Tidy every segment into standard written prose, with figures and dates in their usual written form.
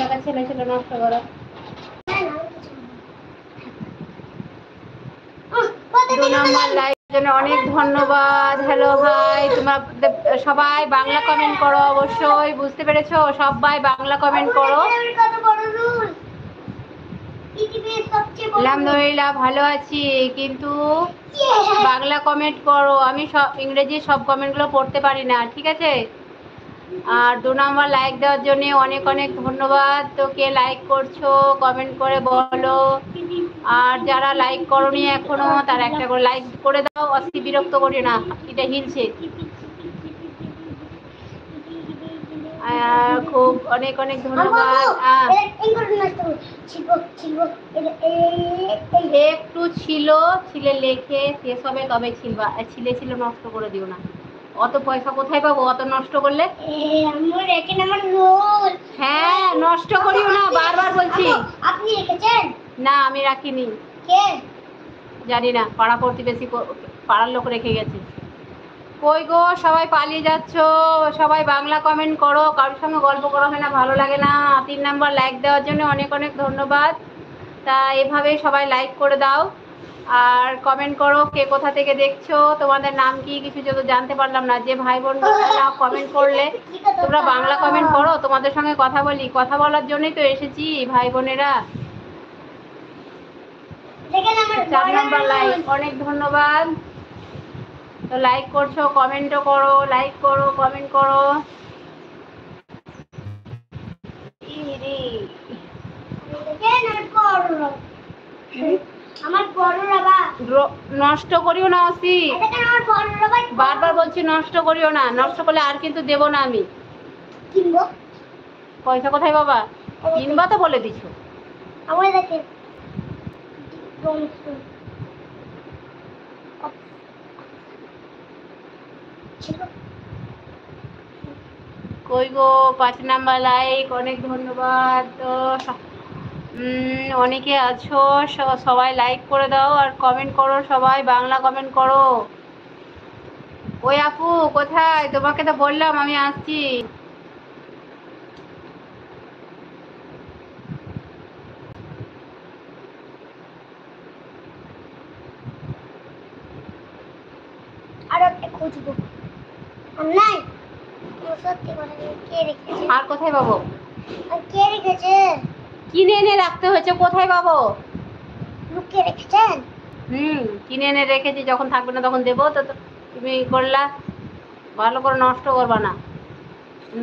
টাকা ছেলে ছেলে নষ্ট করো। 2 নম্বর লাইক জন্য অনেক ধন্যবাদ। হ্যালো ভাই, তোমরা সবাই বাংলা কমেন্ট করো, অবশ্যই বুঝতে পেরেছো? সবাই বাংলা কমেন্ট করো। আলহামদুলিল্লাহ ভালো আছি, কিন্তু বাংলা কমেন্ট করো। আমি সব ইংরেজি সব কমেন্টগুলো পড়তে পারি না, ঠিক আছে? আর 2 নম্বর লাইক দেওয়ার জন্য অনেক অনেক ধন্যবাদ। তো কে লাইক করছো কমেন্ট করে বলো। আর যারা লাইক করোনি এখনো, তারা একটা করে লাইক করে দাও। অতি বিরক্ত করি না, এটা হিলছে। খুব অনেক অনেক ধন্যবাদ। একটু ছিল, ছিলে লেখে শেষ হবে তবে ছিলবা। ছিলে ছিল নষ্ট করে দিও না। অত পয়সা কোথায় পাবো অত নষ্ট করলে? হ্যাঁ, নষ্ট করিও না, বারবার বলছি। আপনি রেখেছেন? না, আমি রাখিনি। কে? জানি না, পাড়া প্রতিবেশী পাড়ার লোক রেখে গেছে। কই গো, সবাই পালিয়ে যাচ্ছ? সবাই বাংলা কমেন্ট করো, কারোর সঙ্গে গল্প করা হয় না, ভালো লাগে না। 3 নম্বর লাইক দেওয়ার জন্য অনেক অনেক ধন্যবাদ। তা এভাবেই সবাই লাইক করে দাও আর কমেন্ট করো কে কোথা থেকে দেখছো, তোমাদের নাম কি কিছু যদি জানতে পারলাম না। যে ভাই বোনরা কমেন্ট করলে তোমরা বাংলা কমেন্ট করো, তোমাদের সঙ্গে কথা বলি। কথা বলার জন্যই তো এসেছি ভাই বোনেরা। 4 নম্বর লাইক, অনেক ধন্যবাদ। তো লাইক করছো, কমেন্টও করো, লাইক করো, কমেন্ট করো। নষ্ট করিও না অসি, বারবার বলছি নষ্ট করিও না। নষ্ট করলে আর কিন্তু দেবো না আমি। কিনবো? পয়সা কোথায় বাবা? কিনবা তো বলে দিছো। আমার দেখে কই গো, 5 নাম্বার লাইক, অনেক ধন্যবাদ। তো অনেকে আছো, সবাই লাইক করে দাও আর কমেন্ট করো, সবাই বাংলা কমেন্ট করো। ওই আপু কোথায়? তোমাকে তো বললাম আমি আসছি। আর একটা খুঁজবো। নাই, সত্যি কথা, কে রেখেছে? আর কোথায় পাবো? কে রেখেছে? কিনে এনে রাখতে হয়েছে, কোথায় পাবো? লুকিয়ে রেখেছেন? কিনে এনে রেখেছি, যখন থাকবে না তখন দেবো। তো তুমি করলা, ভালো করে নষ্ট করবা না।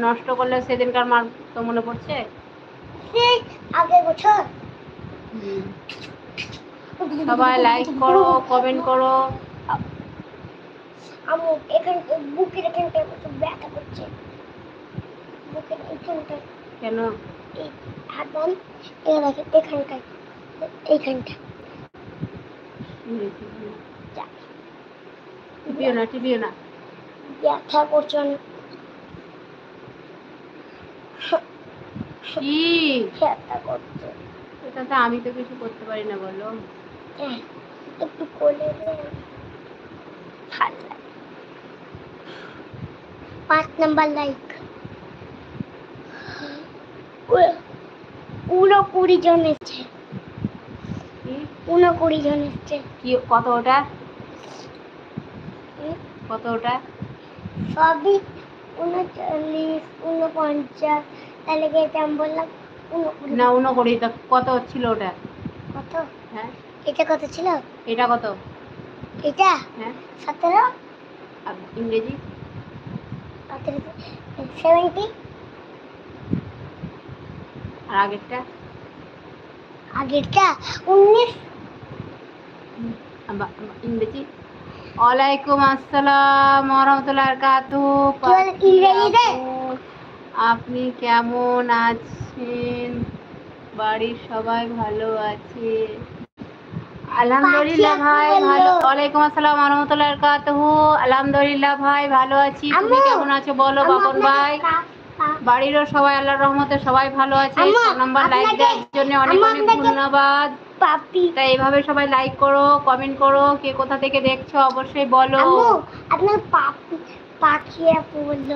নষ্ট করলে সেদিনকার মার তো মনে পড়ছে আগের বছর। সবাই লাইক করো, কমেন্ট করো। আমি এখানে বুকের এখানটা ব্যথা করছে, বুকের এখানটা। কেন? এই হাতন এখানটা, এইখানটা। টিপিও না, টিপিও না, ব্যথা করছে অনেক। কি ব্যথা করছে? এটা তো আমি তো কিছু করতে পারি না, বলো। একটু কোলে ভালো লাগে। 5 নাম্বার লাইক, 29 জন এসছে। 29 জন এসছে। কি কত ওটা? কত ওটা? সবই 39, 49। তাহলে কি এটা আমি বললাম 29 না? 29 তা কত ছিল ওটা? কত? হ্যাঁ, এটা কত ছিল? এটা কত? এটা হ্যাঁ 17। আর ইংরেজি 70। আর আগেরটা? আগেরটা 19। ইংরেজি ওয়ালাইকুম আসসালাম ওয়া রাহমাতুল্লাহি ওয়া বারাকাতুহু। আপনি কেমন আছেন? বাড়ির সবাই ভালো আছে? আলহামদুলিল্লাহ ভাই ভালো। ওয়ালাইকুম আসসালাম ওয়া রাহমাতুল্লাহি ওয়া বারাকাতুহু। আলহামদুলিল্লাহ ভাই ভালো আছি। তুমি কেমন আছো বলো বাবন ভাই? বাড়িরও সবাই আল্লাহর রহমতে সবাই ভালো আছে। 6 নম্বর লাইক দেওয়ার জন্য অনেক অনেক ধন্যবাদ। তাই এইভাবে সবাই লাইক করো, কমেন্ট করো, কে কোথা থেকে দেখছো অবশ্যই বলো। আপনার পাখি আপু বললো।